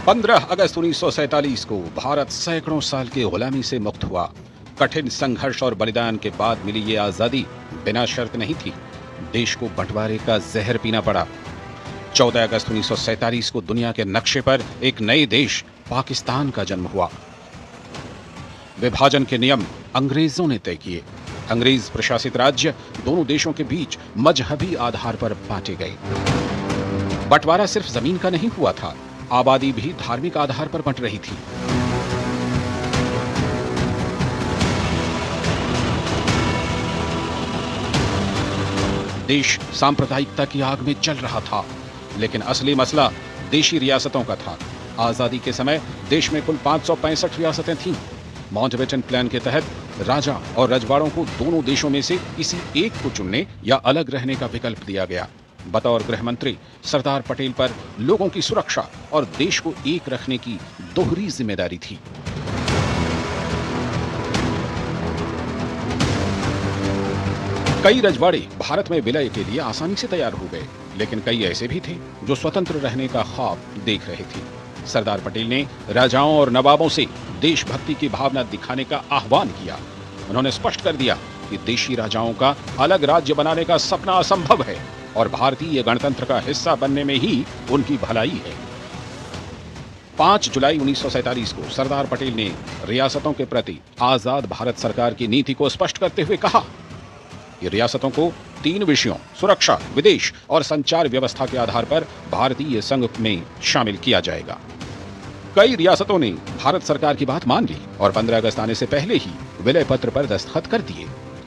15 अगस्त 1947 को भारत सैकड़ों साल की गुलामी से मुक्त हुआ। कठिन संघर्ष और बलिदान के बाद मिली ये आजादी बिना शर्त नहीं थी। देश को बंटवारे का जहर पीना पड़ा। 14 अगस्त 1947 को दुनिया के नक्शे पर एक नए देश पाकिस्तान का जन्म हुआ। विभाजन के नियम अंग्रेजों ने तय किए। अंग्रेज प्रशासित राज्य दोनों देशों के बीच मजहबी आधार पर बांटे गए। बंटवारा सिर्फ जमीन का नहीं हुआ था, आबादी भी धार्मिक आधार पर बंट रही थी। देश सांप्रदायिकता की आग में जल रहा था, लेकिन असली मसला देशी रियासतों का था। आजादी के समय देश में कुल 565 रियासतें थीं। माउंटबेटन प्लान के तहत राजा और रजवाड़ों को दोनों देशों में से किसी एक को चुनने या अलग रहने का विकल्प दिया गया। बतौर गृह मंत्री सरदार पटेल पर लोगों की सुरक्षा और देश को एक रखने की दोहरी जिम्मेदारी थी। कई रजवाड़े भारत में विलय के लिए आसानी से तैयार हो गए, लेकिन कई ऐसे भी थे जो स्वतंत्र रहने का ख्वाब देख रहे थे। सरदार पटेल ने राजाओं और नवाबों से देशभक्ति की भावना दिखाने का आह्वान किया। उन्होंने स्पष्ट कर दिया कि देशी राजाओं का अलग राज्य बनाने का सपना असंभव है और भारतीय गणतंत्र का हिस्सा बनने में ही उनकी भलाई है। 5 जुलाई 1947 को सरदार पटेल ने रियासतों के प्रति आजाद भारत सरकार की नीति को स्पष्ट करते हुए कहा कि रियासतों को 3 विषयों सुरक्षा, विदेश और संचार व्यवस्था के आधार पर भारतीय संघ में शामिल किया जाएगा। कई रियासतों ने भारत सरकार की बात मान ली और 15 अगस्त आने से पहले ही विलय पत्र पर दस्तखत कर दिए।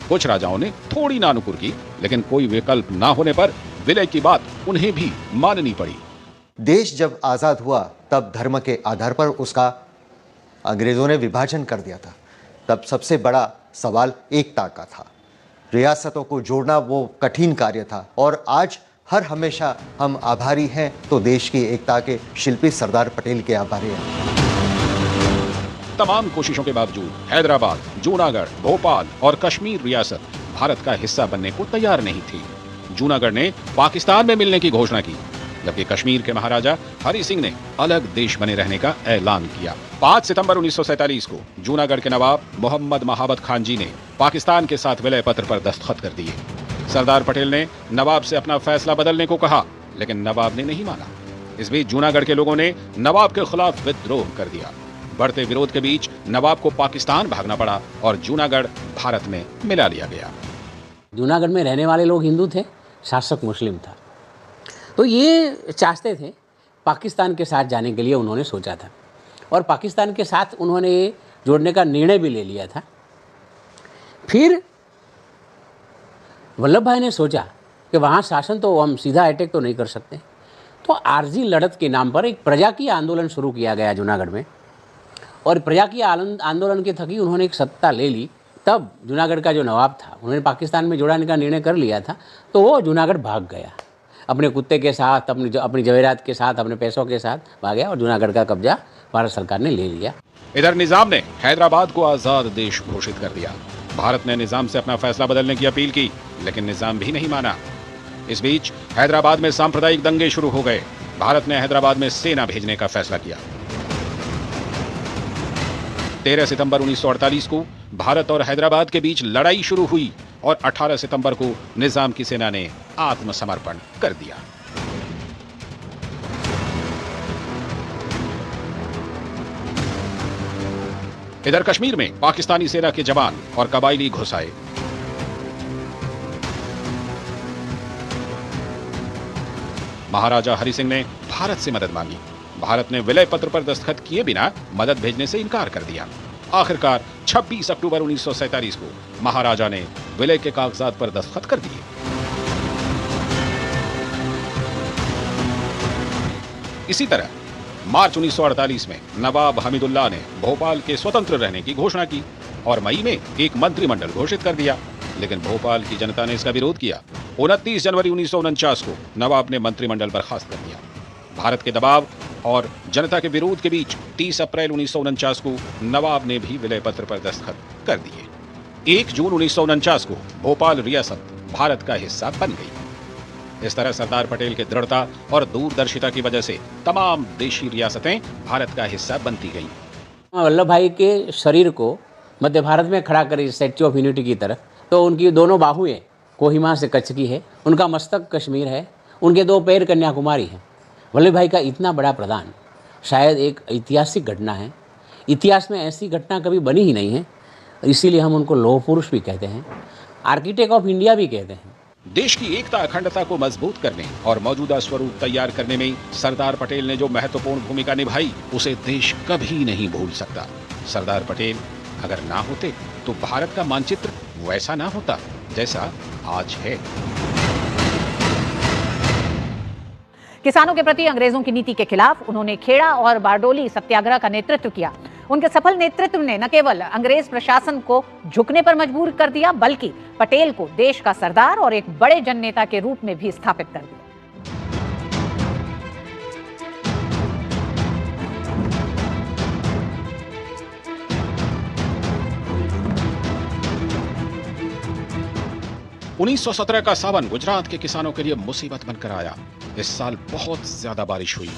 कुछ राजाओं ने थोड़ी नानुकुर की, लेकिन कोई विकल्प ना होने पर विलय की बात उन्हें भी माननी पड़ी। देश जब आजाद हुआ तब धर्म के आधार पर उसका अंग्रेजों ने विभाजन कर दिया था। तब सबसे बड़ा सवाल एकता का था। रियासतों को जोड़ना वो कठिन कार्य था और आज हर हमेशा हम आभारी हैं तो देश की एकता के शिल्पी सरदार पटेल के आभारी हैं। तमाम कोशिशों के बावजूद हैदराबाद, जूनागढ़, भोपाल और कश्मीर रियासत भारत का हिस्सा बनने को तैयार नहीं थी। जूनागढ़ ने पाकिस्तान में मिलने की घोषणा की, जबकि कश्मीर के महाराजा हरि सिंह ने अलग देश बने रहने का ऐलान किया। 5 सितंबर 1947 को जूनागढ़ के नवाब मोहम्मद महाबत खान जी ने पाकिस्तान के साथ विलय पत्र पर दस्तखत कर दिए। सरदार पटेल ने नवाब से अपना फैसला बदलने को कहा, लेकिन नवाब ने नहीं माना। इस बीच जूनागढ़ के लोगों ने नवाब के खिलाफ विद्रोह कर दिया। बढ़ते विरोध के बीच नवाब को पाकिस्तान भागना पड़ा और जूनागढ़ भारत में मिला लिया गया। जूनागढ़ में रहने वाले लोग हिंदू थे, शासक मुस्लिम था, तो ये चाहते थे पाकिस्तान के साथ जाने के लिए उन्होंने सोचा था और पाकिस्तान के साथ उन्होंने जोड़ने का निर्णय भी ले लिया था। फिर वल्लभ भाई ने सोचा कि वहाँ शासन तो हम सीधा अटैक तो नहीं कर सकते, तो आरजी लड़त के नाम पर एक प्रजा की आंदोलन शुरू किया गया जूनागढ़ में और प्रजा की आंदोलन के थकी उन्होंने एक सत्ता ले ली। तब जूनागढ़ का जो नवाब था उन्होंने पाकिस्तान में जुड़ाने का निर्णय कर लिया था, तो वो जूनागढ़ भाग गया अपने कुत्ते के साथ, अपनी जवेरात के साथ, अपने पैसों के साथ भाग गया और जूनागढ़ का कब्जा भारत सरकार ने ले लिया। इधर निजाम ने हैदराबाद को आजाद देश घोषित कर दिया। भारत ने निजाम से अपना फैसला बदलने की अपील की, लेकिन निजाम भी नहीं माना। इस बीच हैदराबाद में सांप्रदायिक दंगे शुरू हो गए। भारत ने हैदराबाद में सेना भेजने का फैसला किया। 13 सितंबर 1948 को भारत और हैदराबाद के बीच लड़ाई शुरू हुई और 18 सितंबर को निजाम की सेना ने आत्मसमर्पण कर दिया। इधर कश्मीर में पाकिस्तानी सेना के जवान और कबायली घुस आए। महाराजा हरि सिंह ने भारत से मदद मांगी। भारत ने विलय पत्र पर दस्तखत किए बिना मदद भेजने से इनकार कर दिया। आखिरकार 26 अक्टूबर 1947 को महाराजा ने विलय के कागजात पर दस्तखत कर दिए। इसी तरह मार्च 1948 में नवाब हमीदुल्लाह ने भोपाल के स्वतंत्र रहने की घोषणा की और मई में एक मंत्रिमंडल घोषित कर दिया, लेकिन भोपाल की जनता ने इसका विरोध किया। 29 जनवरी 1949 को नवाब ने मंत्रिमंडल बर्खास्त कर दिया। भारत के दबाव और जनता के विरोध के बीच 30 अप्रैल 1949 को नवाब ने भी विलय पत्र पर दस्तखत कर दिए। 1 जून 1949 को भोपाल रियासत भारत का हिस्सा बन गई। इस तरह सरदार पटेल के दृढ़ता और दूरदर्शिता की वजह से तमाम देशी रियासतें भारत का हिस्सा बनती गईं। वल्लभ भाई के शरीर को मध्य भारत में खड़ा करें स्टैच्यू ऑफ यूनिटी की तरह, तो उनकी दोनों बाहुएं कोहिमा से कच्छ की है, उनका मस्तक कश्मीर है, उनके दो पैर कन्याकुमारी हैं। वल्लभ भाई का इतना बड़ा प्रदान शायद एक ऐतिहासिक घटना है। इतिहास में ऐसी घटना कभी बनी ही नहीं है, इसीलिए हम उनको लौह पुरुष भी कहते हैं, आर्किटेक्ट ऑफ इंडिया भी कहते हैं। देश की एकता अखंडता को मजबूत करने और मौजूदा स्वरूप तैयार करने में सरदार पटेल ने जो महत्वपूर्ण भूमिका निभाई उसे देश कभी नहीं भूल सकता। सरदार पटेल अगर ना होते तो भारत का मानचित्र वैसा ना होता जैसा आज है। किसानों के प्रति अंग्रेजों की नीति के खिलाफ उन्होंने खेड़ा और बारडोली सत्याग्रह का नेतृत्व किया। उनके सफल नेतृत्व ने न केवल अंग्रेज प्रशासन को झुकने पर मजबूर कर दिया, बल्कि पटेल को देश का सरदार और एक बड़े जननेता के रूप में भी स्थापित कर दिया। 1917 का सावन गुजरात के किसानों के लिए मुसीबत बनकर आया। इस साल बहुत ज्यादा बारिश हुई।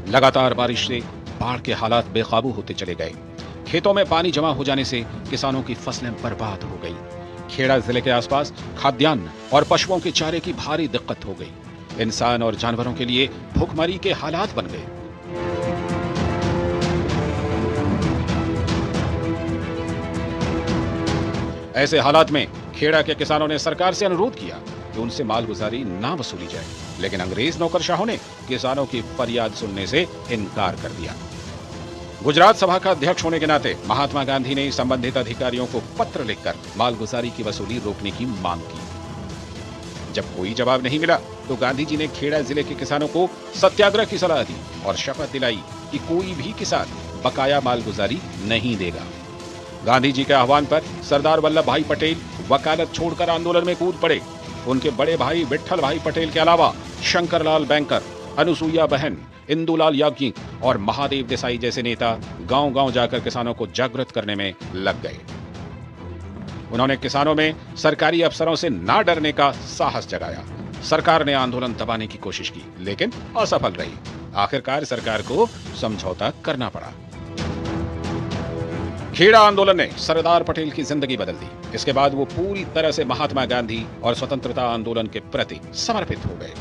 लगातार बारिश से बाढ़ के हालात बेकाबू होते चले गए। खेतों में पानी जमा हो जाने से किसानों की फसलें बर्बाद हो गई। खेड़ा जिले के आसपास खाद्यान्न और पशुओं के चारे की भारी दिक्कत हो गई। इंसान और जानवरों के लिए भूखमरी के हालात बन गए। ऐसे हालात में खेड़ा के किसानों ने सरकार से अनुरोध किया कि उनसे मालगुजारी ना वसूली जाए, लेकिन अंग्रेज नौकरशाहों ने किसानों की फरियाद सुनने से इनकार कर दिया। गुजरात सभा का अध्यक्ष होने के नाते महात्मा गांधी ने संबंधित अधिकारियों को पत्र लिखकर मालगुजारी की वसूली रोकने की मांग की। जब कोई जवाब नहीं मिला तो गांधी जी ने खेड़ा जिले के किसानों को सत्याग्रह की सलाह दी और शपथ दिलाई कि कोई भी किसान बकाया मालगुजारी नहीं देगा। गांधी जी के आह्वान पर सरदार वल्लभ भाई पटेल वकालत छोड़कर आंदोलन में कूद पड़े। उनके बड़े भाई विट्ठल भाई पटेल के अलावा शंकरलाल बैंकर, अनुसुईया बहन, इंदुलाल याज्ञिक और महादेव देसाई जैसे नेता गांव-गांव जाकर किसानों को जागृत करने में लग गए। उन्होंने किसानों में सरकारी अफसरों से ना डरने का साहस जगाया। सरकार ने आंदोलन दबाने की कोशिश की, लेकिन असफल रही। आखिरकार सरकार को समझौता करना पड़ा। खेड़ा आंदोलन ने सरदार पटेल की जिंदगी बदल दी। इसके बाद वो पूरी तरह से महात्मा गांधी और स्वतंत्रता आंदोलन के प्रति समर्पित हो गए।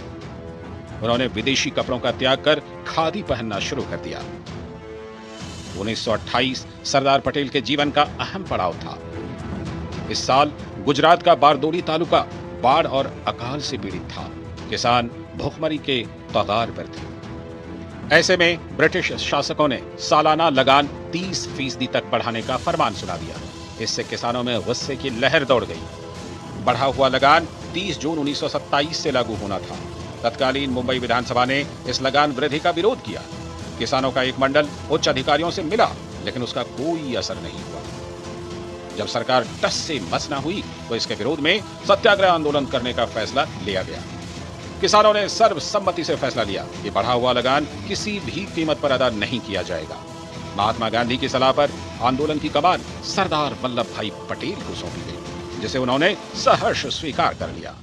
उन्होंने विदेशी कपड़ों का त्याग कर खादी पहनना शुरू कर दिया। 1928 सरदार पटेल के जीवन का अहम पड़ाव था। इस साल गुजरात का बारडोली तालुका बाढ़ और अकाल से पीड़ित था। किसान भूखमरी के कगार पर थे। ऐसे में ब्रिटिश शासकों ने सालाना लगान 30% तक बढ़ाने का फरमान सुना दिया। इससे किसानों में गुस्से की लहर दौड़ गई। बढ़ा हुआ लगान 30 जून 1927 से लागू होना था। तत्कालीन मुंबई विधानसभा ने इस लगान वृद्धि का विरोध किया। किसानों का एक मंडल उच्च अधिकारियों से मिला, लेकिन उसका कोई असर नहीं हुआ। जब सरकार टस से मस न हुई तो इसके विरोध में सत्याग्रह आंदोलन करने का फैसला लिया गया। किसानों ने सर्वसम्मति से फैसला लिया कि बढ़ा हुआ लगान किसी भी कीमत पर अदा नहीं किया जाएगा। महात्मा गांधी की सलाह पर आंदोलन की कमान सरदार वल्लभ भाई पटेल को सौंपी गई, जिसे उन्होंने सहर्ष स्वीकार कर लिया।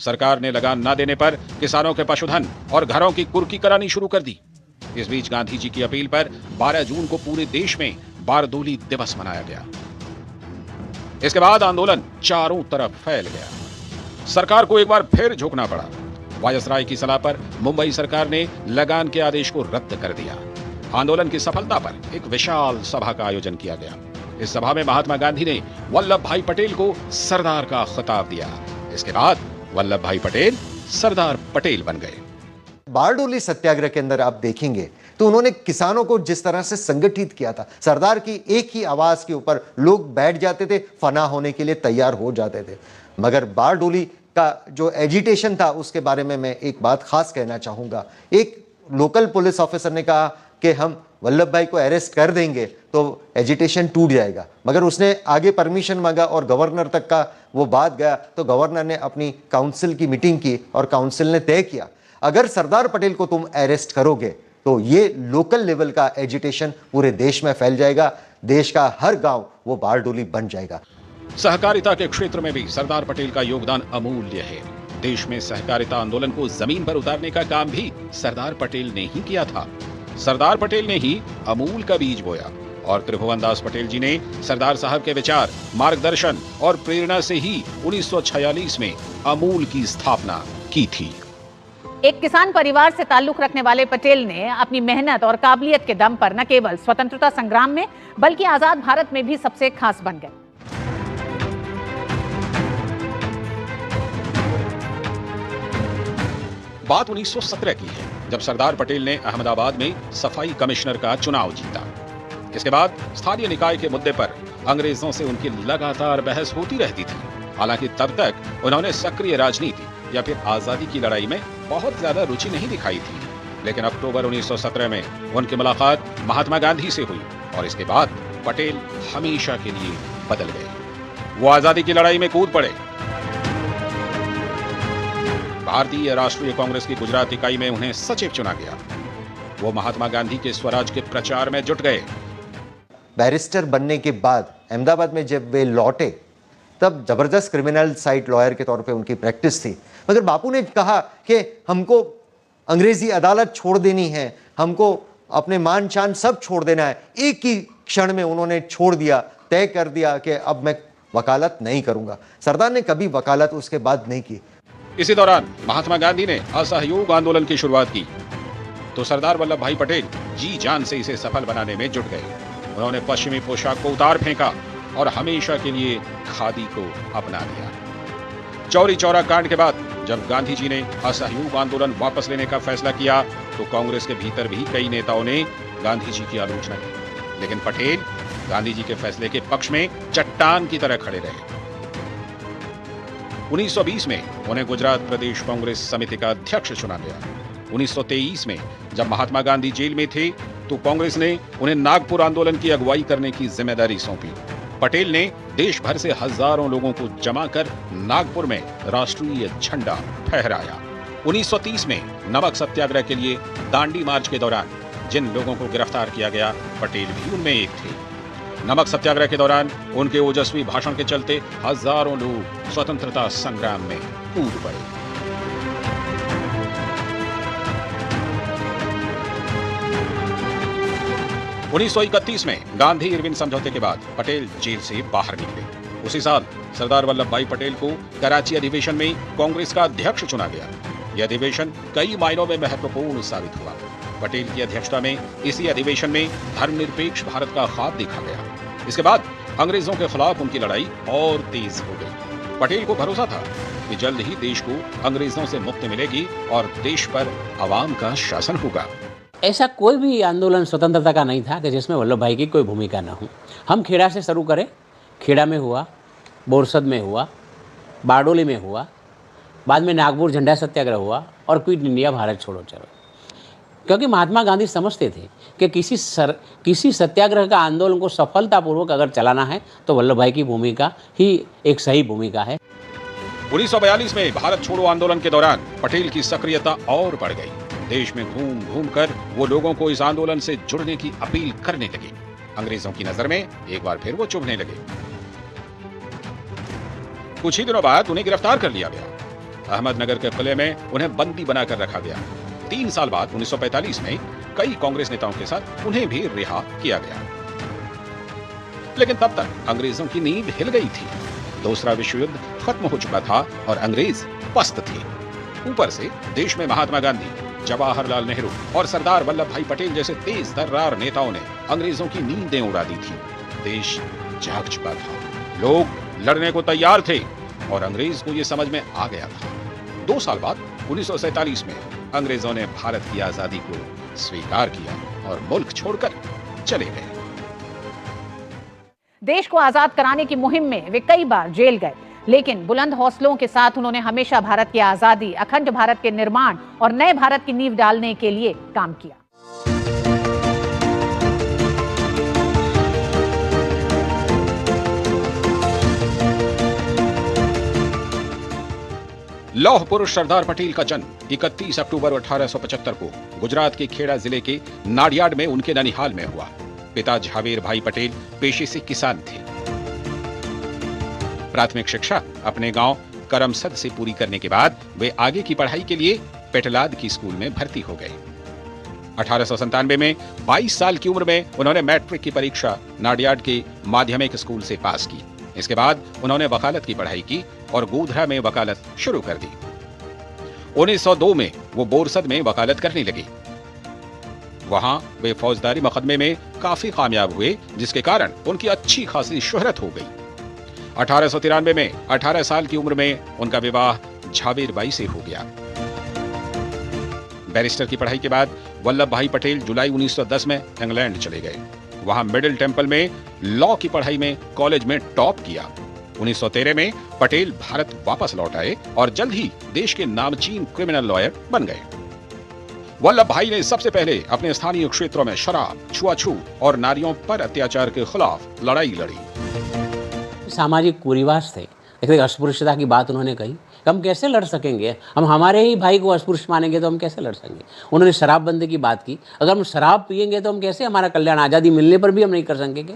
सरकार ने लगान न देने पर किसानों के पशुधन और घरों की कुर्की करानी शुरू कर दी। इस बीच गांधी जी की अपील पर 12 जून को पूरे देश में बारडोली दिवस मनाया गया। इसके बाद आंदोलन चारों तरफ फैल गया। सरकार को एक बार फिर झुकना पड़ा। वायसराय की सलाह पर मुंबई सरकार ने लगान के आदेश को रद्द कर दिया। आंदोलन की सफलता पर एक विशाल सभा का आयोजन किया गया। इस सभा में महात्मा गांधी ने वल्लभ भाई पटेल को सरदार का खिताब दिया। इसके बाद वल्लभ भाई पटेल सरदार पटेल बन गए। बारडोली सत्याग्रह के अंदर आप देखेंगे तो उन्होंने किसानों को जिस तरह से संगठित किया था, सरदार की एक ही आवाज के ऊपर लोग बैठ जाते थे, फना होने के लिए तैयार हो जाते थे। मगर बारडोली का जो एजिटेशन था उसके बारे में मैं एक बात खास कहना चाहूंगा। एक लोकल पुलिस ऑफिसर ने कहा कि हम वल्लभ भाई को अरेस्ट कर देंगे तो एजिटेशन टूट जाएगा, मगर उसने आगे परमिशन मांगा और गवर्नर तक का वो बात गया तो गवर्नर ने अपनी काउंसिल की मीटिंग की और काउंसिल ने तय किया अगर सरदार पटेल को तुम अरेस्ट करोगे तो ये लोकल लेवल का एजिटेशन पूरे देश में फैल जाएगा। देश का हर गांव वो बारडोली बन जाएगा। सहकारिता के क्षेत्र में भी सरदार पटेल का योगदान अमूल्य है। देश में सहकारिता आंदोलन को जमीन पर उतारने का काम भी सरदार पटेल ने ही किया था। सरदार पटेल ने ही अमूल का बीज बोया और त्रिभुवन दास पटेल जी ने सरदार साहब के विचार, मार्गदर्शन और प्रेरणा से ही 1946 में अमूल की स्थापना की थी। एक किसान परिवार से ताल्लुक रखने वाले पटेल ने अपनी मेहनत और काबिलियत के दम पर न केवल स्वतंत्रता संग्राम में बल्कि आजाद भारत में भी सबसे खास बन गए। बात 1917 की है, जब सरदार पटेल ने अहमदाबाद में सफाई कमिश्नर का चुनाव जीता। इसके बाद स्थानीय निकाय के मुद्दे पर अंग्रेजों से उनकी लगातार बहस होती रहती थी। हालांकि तब तक उन्होंने सक्रिय राजनीति या फिर आजादी की लड़ाई में बहुत ज्यादा रुचि नहीं दिखाई थी। लेकिन अक्टूबर 1917 में उनकी मुलाकात महात्मा गांधी से हुई और इसके बाद पटेल हमेशा के लिए बदल गए। वो आजादी की लड़ाई में कूद पड़े। भारतीय राष्ट्रीय कांग्रेस की गुजरात इकाई में उन्हें सचिव चुना गया। वो महात्मा गांधी के स्वराज के प्रचार में जुट गए। बैरिस्टर बनने के बाद अहमदाबाद में जब वे लौटे तब जबरदस्त क्रिमिनल साइड लॉयर के तौर पे उनकी प्रैक्टिस थी। मगर बापू ने कहा कि हमको अंग्रेजी अदालत छोड़ देनी है, हमको अपने मान शान सब छोड़ देना है। एक ही क्षण में उन्होंने छोड़ दिया, तय कर दिया कि अब मैं वकालत नहीं करूंगा। सरदार ने कभी वकालत उसके बाद नहीं की। इसी दौरान महात्मा गांधी ने असहयोग आंदोलन की शुरुआत की तो सरदार वल्लभ भाई पटेल जी जान से इसे सफल बनाने में जुट गए। उन्होंने पश्चिमी पोशाक को उतार फेंका और हमेशा के लिए खादी को अपना लिया। चौरी चौरा कांड के बाद जब गांधी जी ने असहयोग आंदोलन वापस लेने का फैसला किया तो कांग्रेस के भीतर भी कई नेताओं ने गांधी जी की आलोचना की, लेकिन पटेल गांधी जी के फैसले के पक्ष में चट्टान की तरह खड़े रहे। 1920 में उन्हें गुजरात प्रदेश कांग्रेस समिति का अध्यक्ष चुना गया। 1923 में जब महात्मा गांधी जेल में थे तो कांग्रेस ने उन्हें नागपुर आंदोलन की अगुवाई करने की जिम्मेदारी सौंपी। पटेल ने देश भर से हजारों लोगों को जमा कर नागपुर में राष्ट्रीय झंडा फहराया। 1930 में नमक सत्याग्रह के लिए दांडी मार्च के दौरान जिन लोगों को गिरफ्तार किया गया, पटेल भी उनमें एक थे। नमक सत्याग्रह के दौरान उनके ओजस्वी भाषण के चलते हजारों लोग स्वतंत्रता संग्राम में कूद पड़े। उन्नीस 1931 में गांधी इरविन समझौते के बाद पटेल जेल से बाहर निकले। उसी साल सरदार वल्लभ भाई पटेल को कराची अधिवेशन में कांग्रेस का अध्यक्ष चुना गया। यह अधिवेशन कई मायनों में महत्वपूर्ण साबित हुआ। पटेल की अध्यक्षता में इसी अधिवेशन में धर्मनिरपेक्ष भारत का ख्वाब देखा गया। इसके बाद अंग्रेजों के खिलाफ उनकी लड़ाई और तेज हो गई। पटेल को भरोसा था कि जल्द ही देश को अंग्रेजों से मुक्ति मिलेगी और देश पर आवाम का शासन होगा। ऐसा कोई भी आंदोलन स्वतंत्रता का नहीं था कि जिसमें वल्लभ भाई की कोई भूमिका ना हो। हम खेड़ा से शुरू करें, खेड़ा में हुआ, बोरसद में हुआ, बारडोली में हुआ, बाद में नागपुर झंडा सत्याग्रह हुआ और क्विट इंडिया भारत छोड़ो चलो। क्योंकि महात्मा गांधी समझते थे कि किसी सत्याग्रह का आंदोलन को सफलतापूर्वक अगर चलाना है तो वल्लभ भाई की भूमिका ही एक सही भूमिका है। 1942 में भारत छोड़ो आंदोलन के दौरान पटेल की सक्रियता और बढ़ गई। देश में घूम घूम कर वो लोगों को इस आंदोलन से जुड़ने की अपील करने लगे। अंग्रेजों की नजर में एक बार फिर वो चुभने लगे। कुछ ही दिनों बाद उन्हें गिरफ्तार कर लिया गया। अहमदनगर के किले में उन्हें बंदी बनाकर रखा गया। 3 साल बाद 1945 में कई कांग्रेस नेताओं के साथ उन्हें भी रिहा किया गया। लेकिन तब तक अंग्रेजों की नींद हिल गई थी। दूसरा विश्व युद्ध खत्म हो चुका था और अंग्रेज पस्त थे। ऊपर से देश में महात्मा गांधी, जवाहरलाल नेहरू और सरदार वल्लभ भाई पटेल जैसे तेज तर्रार नेताओं ने अंग्रेजों की नींदें उड़ा दी थी। देश जाग चुका था। लोग लड़ने को तैयार थे और अंग्रेज को यह समझ में आ गया था। 2 साल बाद 1947 में अंग्रेजों ने भारत की आजादी को स्वीकार किया और मुल्क छोड़कर चले गए। देश को आजाद कराने की मुहिम में वे कई बार जेल गए, लेकिन बुलंद हौसलों के साथ उन्होंने हमेशा भारत की आजादी, अखंड भारत के निर्माण और नए भारत की नींव डालने के लिए काम किया। लौह पुरुष सरदार पटेल का जन्म 31 अक्टूबर 1875 को गुजरात के खेड़ा जिले के नाडियाड में उनके ननिहाल में हुआ। पिता झावेर भाई पटेल पेशे से किसान थे। प्राथमिक शिक्षा अपने गांव करमसद से पूरी करने के बाद वे आगे की पढ़ाई के लिए पेटलाद की स्कूल में भर्ती हो गए। 1897 में 22 साल की उम्र में उन्होंने मैट्रिक की परीक्षा नाडियाड के माध्यमिक स्कूल से पास की। इसके बाद उन्होंने वकालत की पढ़ाई की और गोधरा में वकालत शुरू कर दी। 1902 में वो बोरसद में वकालत करने लगे। वहां वे फौजदारी मुकदमे में काफी कामयाब हुए, जिसके कारण उनकी अच्छी खासी शोहरत हो गई। 1893 में 18 साल की उम्र में उनका विवाह झावेर बाई से हो गया। बैरिस्टर की पढ़ाई के बाद वल्लभ भाई पटेल जुलाई 1910 में इंग्लैंड चले गए। वहां मिडिल टेम्पल में लॉ की पढ़ाई में कॉलेज में टॉप किया। 1913 में पटेल भारत वापस लौट आए और जल्द ही देश के नामचीन क्रिमिनल लॉयर बन गए। वल्लभ भाई ने सबसे पहले अपने स्थानीय क्षेत्रों में शराब, छुआछूत और नारियों पर अत्याचार के खिलाफ लड़ाई लड़ी। सामाजिक कुरिवाज थे। एक अस्पृश्यता की बात उन्होंने कही, हम कैसे लड़ सकेंगे, हम हमारे ही भाई को अस्पृश्य मानेंगे तो हम कैसे लड़ सकेंगे। उन्होंने शराबबंदी की बात की, अगर हम शराब पिएंगे तो हम कैसे हमारा कल्याण, आज़ादी मिलने पर भी हम नहीं कर सकेंगे।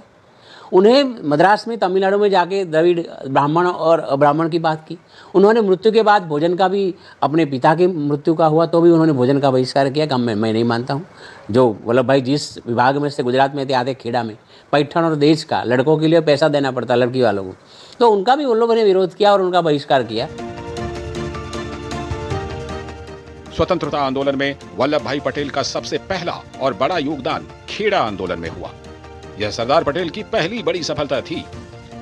उन्हें मद्रास में, तमिलनाडु में जाके द्रविड़ ब्राह्मण और अब्राह्मण की बात की। उन्होंने मृत्यु के बाद भोजन का भी, अपने पिता की मृत्यु का हुआ तो भी उन्होंने भोजन का बहिष्कार किया कि मैं नहीं मानता हूँ। जो वल्लभ भाई जिस विभाग में से गुजरात में थे, आते खेड़ा में, पैठण और देश का लड़कों के लिए पैसा देना पड़ता लड़की वालों को, तो उनका भी उन लोगों ने विरोध किया और उनका बहिष्कार किया। स्वतंत्रता आंदोलन में वल्लभ भाई पटेल का सबसे पहला और बड़ा योगदान खेड़ा आंदोलन में हुआ। यह सरदार पटेल की पहली बड़ी सफलता थी।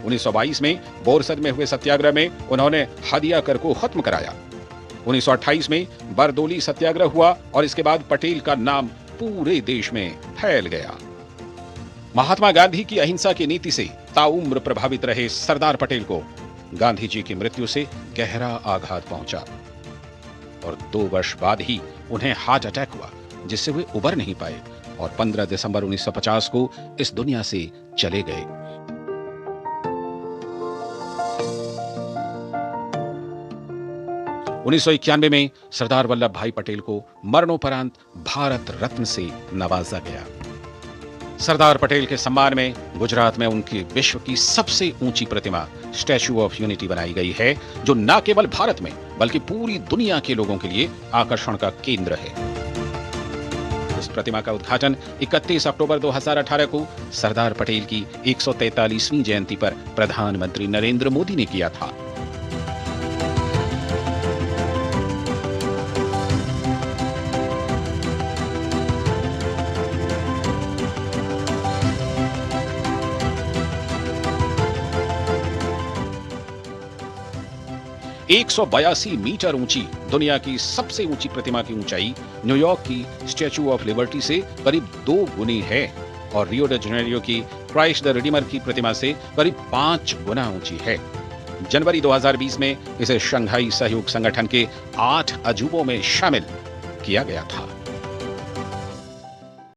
1922 में बोरसद में हुए सत्याग्रह में उन्होंने हदिया कर को खत्म कराया। 1928 में बरदोली सत्याग्रह हुआ और इसके बाद पटेल का नाम पूरे देश में फैल गया। महात्मा गांधी की अहिंसा की नीति से ताउम्र प्रभावित रहे सरदार पटेल को गांधी जी की मृत्यु से गहरा आघात पहुंचा और 2 वर्ष बाद ही उन्हें हार्ट अटैक हुआ, जिससे वे उबर नहीं पाए और 15 दिसंबर 1950 को इस दुनिया से चले गए। उन्नीस 1991 में सरदार वल्लभ भाई पटेल को मरणोपरांत भारत रत्न से नवाजा गया। सरदार पटेल के सम्मान में गुजरात में उनकी विश्व की सबसे ऊंची प्रतिमा स्टैच्यू ऑफ यूनिटी बनाई गई है, जो न केवल भारत में बल्कि पूरी दुनिया के लोगों के लिए आकर्षण का केंद्र है। इस प्रतिमा का उद्घाटन 31 अक्टूबर 2018 को सरदार पटेल की 143वीं जयंती पर प्रधानमंत्री नरेंद्र मोदी ने किया था। एक 182 मीटर ऊंची दुनिया की सबसे ऊंची प्रतिमा की ऊंचाई न्यूयॉर्क की स्टैच्यू ऑफ लिबर्टी से करीब 2 गुनी है और रियो डी जेनेरियो की क्राइस्ट द रिडीमर की प्रतिमा से करीब 5 गुना ऊंची है। जनवरी 2020 में इसे शंघाई सहयोग संगठन के 8 अजूबों में शामिल किया गया था।